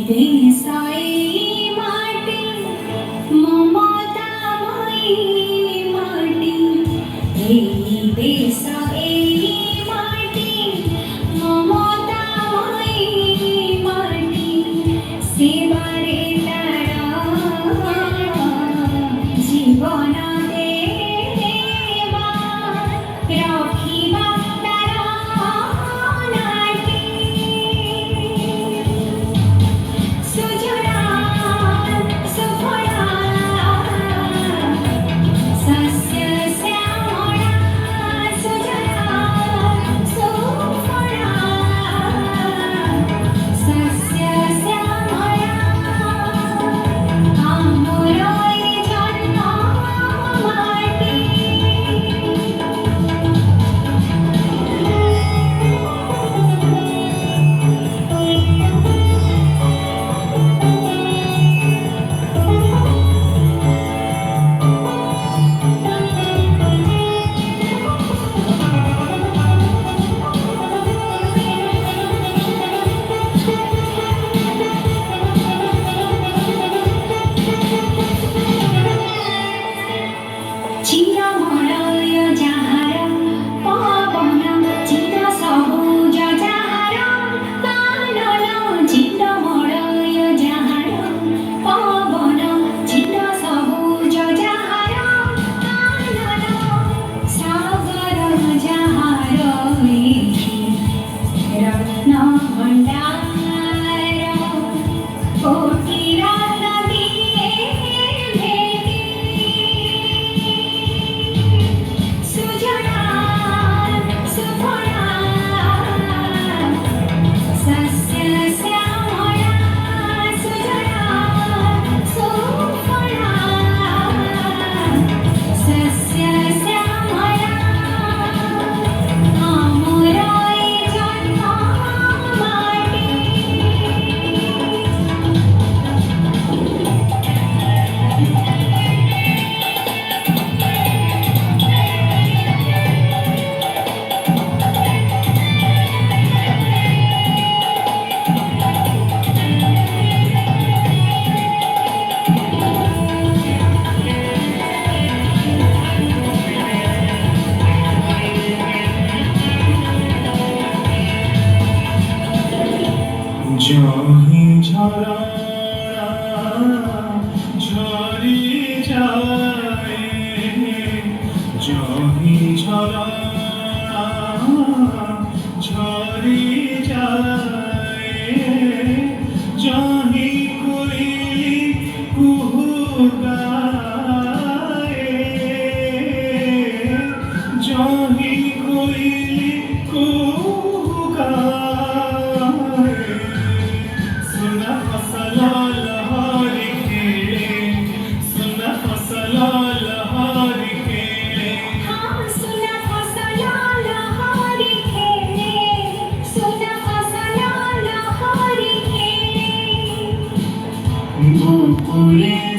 দেশাই মাটি মমতাময়ী মাটি এই দেশা এই মাটি মমতাময়ী মাটি সেবারে তারা জীবন দেবা রাখিবা তারা নাটি সুজলা সুফলা শস্য শ্যামলা সুজলা সুফলা শস্য শ্যামলা আমার এই জন্ম মাটি চিরমলয় যাহার পবন চির সবুজ যাহার কানন চিরমলয় যাহার পবন চির সবুজ যাহার কানন সাগর যাহার লেখি রত্ন ভণ্ডার কোটি রত্ন দিয়ে ভেটি সুজলা সুফলা শস্য শ্যামলা সুজলা সুফলা শস্য শ্যামলা আমার এই জন্ম মাটি জহি ঝরা ঝরি যায় জহি ঝরা ঝরি যায় জহি কোইলি কুহু গায় জহি কোইলি কুহু গায় सुना फसला लहरी खेले सुना फसला लहरी खेले हाँ सुना फसला लहरी खेले सुना फसला लहरी खेले गोकुले